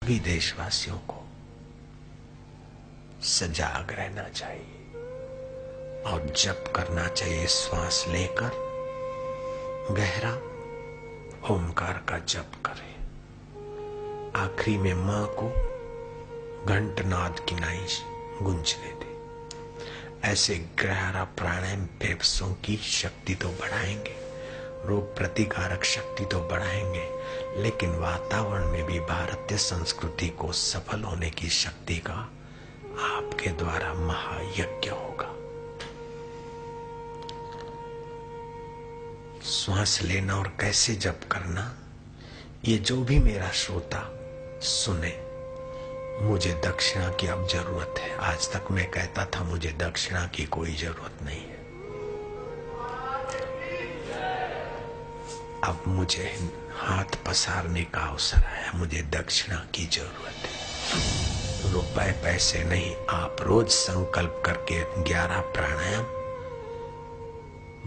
सभी देशवासियों को सजाग रहना चाहिए और जप करना चाहिए। श्वास लेकर गहरा ओमकार का जप करें। आखिरी में मां को घंटनाद की नाई गूंजने दे। ऐसे गहरा प्राणायाम फेफड़ों की शक्ति तो बढ़ाएंगे, रोग प्रतिकारक शक्ति तो बढ़ाएंगे, लेकिन वातावरण में भी भारतीय संस्कृति को सफल होने की शक्ति का आपके द्वारा महायज्ञ होगा। श्वास लेना और कैसे जप करना, ये जो भी मेरा श्रोता सुने, मुझे दक्षिणा की अब जरूरत है। आज तक मैं कहता था मुझे दक्षिणा की कोई जरूरत नहीं है। अब मुझे हाथ पसारने का अवसर आया। मुझे दक्षिणा की जरूरत है, रुपए पैसे नहीं। आप रोज संकल्प करके 11 प्राणायाम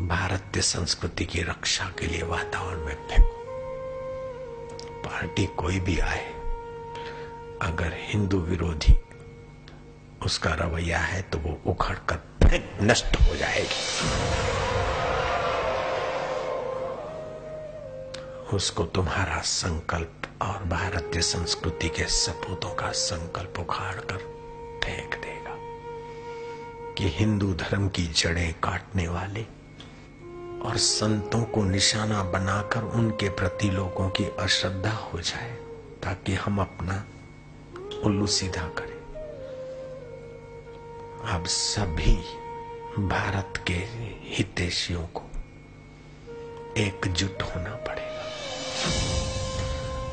भारतीय संस्कृति की रक्षा के लिए वातावरण में फेंको। पार्टी कोई भी आए, अगर हिंदू विरोधी उसका रवैया है तो वो उखड़ कर नष्ट हो जाएगी। उसको तुम्हारा संकल्प और भारतीय संस्कृति के सपूतों का संकल्प उखाड़ कर फेंक देगा। कि हिंदू धर्म की जड़ें काटने वाले और संतों को निशाना बनाकर उनके प्रति लोगों की अश्रद्धा हो जाए, ताकि हम अपना उल्लू सीधा करें। अब सभी भारत के हितैषियों को एकजुट होना पड़ेगा।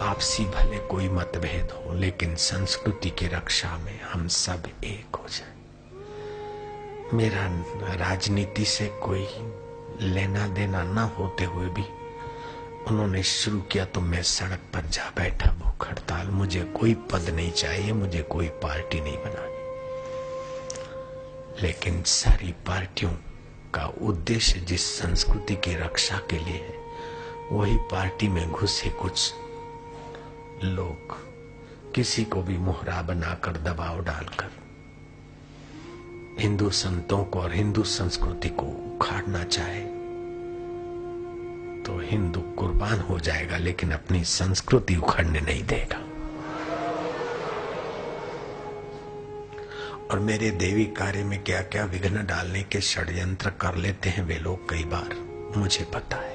आपसी भले कोई मतभेद हो, लेकिन संस्कृति की रक्षा में हम सब एक हो जाए। मेरा राजनीति से कोई लेना देना न होते हुए भी उन्होंने शुरू किया तो मैं सड़क पर जा बैठा भूख हड़ताल। मुझे कोई पद नहीं चाहिए, मुझे कोई पार्टी नहीं बनानी, लेकिन सारी पार्टियों का उद्देश्य जिस संस्कृति की रक्षा के लिए है, वही पार्टी में घुसे कुछ लोग किसी को भी मोहरा बनाकर दबाव डालकर हिंदू संतों को और हिंदू संस्कृति को उखाड़ना चाहे तो हिंदू कुर्बान हो जाएगा, लेकिन अपनी संस्कृति उखाड़ने नहीं देगा। और मेरे देवी कार्य में क्या क्या विघ्न डालने के षड्यंत्र कर लेते हैं वे लोग, कई बार मुझे पता है।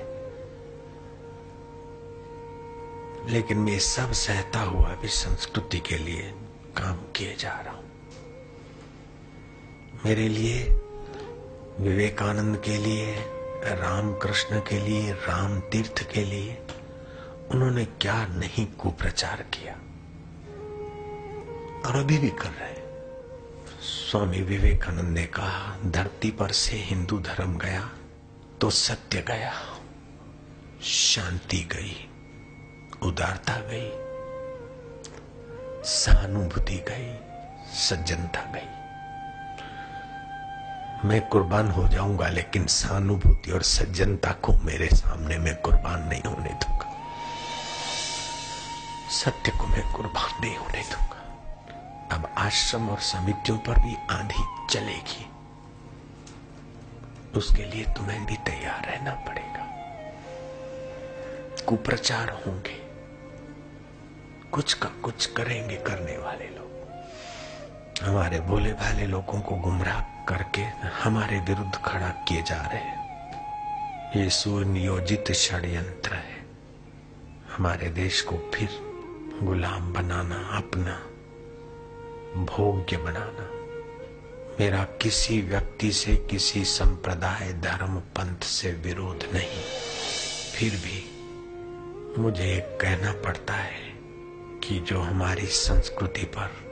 लेकिन मैं सब सहता हुआ भी संस्कृति के लिए काम किए जा रहा हूं। मेरे लिए, विवेकानंद के लिए, रामकृष्ण के लिए, राम तीर्थ के लिए उन्होंने क्या नहीं कुप्रचार किया, और अभी भी कर रहे हैं। स्वामी विवेकानंद ने कहा, धरती पर से हिंदू धर्म गया तो सत्य गया, शांति गई, उदारता गई, सहानुभूति गई, सज्जनता गई। मैं कुर्बान हो जाऊंगा, लेकिन सहानुभूति और सज्जनता को मेरे सामने मैं कुर्बान नहीं होने दूंगा। सत्य को मैं कुर्बान नहीं होने दूंगा। अब आश्रम और समितियों पर भी आंधी चलेगी, उसके लिए तुम्हें भी तैयार रहना पड़ेगा। कुप्रचार होंगे, कुछ का कुछ करेंगे करने वाले लोग। हमारे भोले भाले लोगों को गुमराह करके हमारे विरुद्ध खड़ा किए जा रहे हैं। ये सुनियोजित षड्यंत्र है, हमारे देश को फिर गुलाम बनाना, अपना भोग्य बनाना। मेरा किसी व्यक्ति से, किसी संप्रदाय, धर्म, पंथ से विरोध नहीं, फिर भी मुझे एक कहना पड़ता है कि जो हमारी संस्कृति पर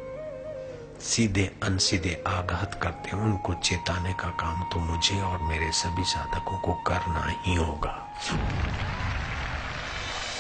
सीधे अनसीधे आघात करते हैं, उनको चेताने का काम तो मुझे और मेरे सभी साधकों को करना ही होगा।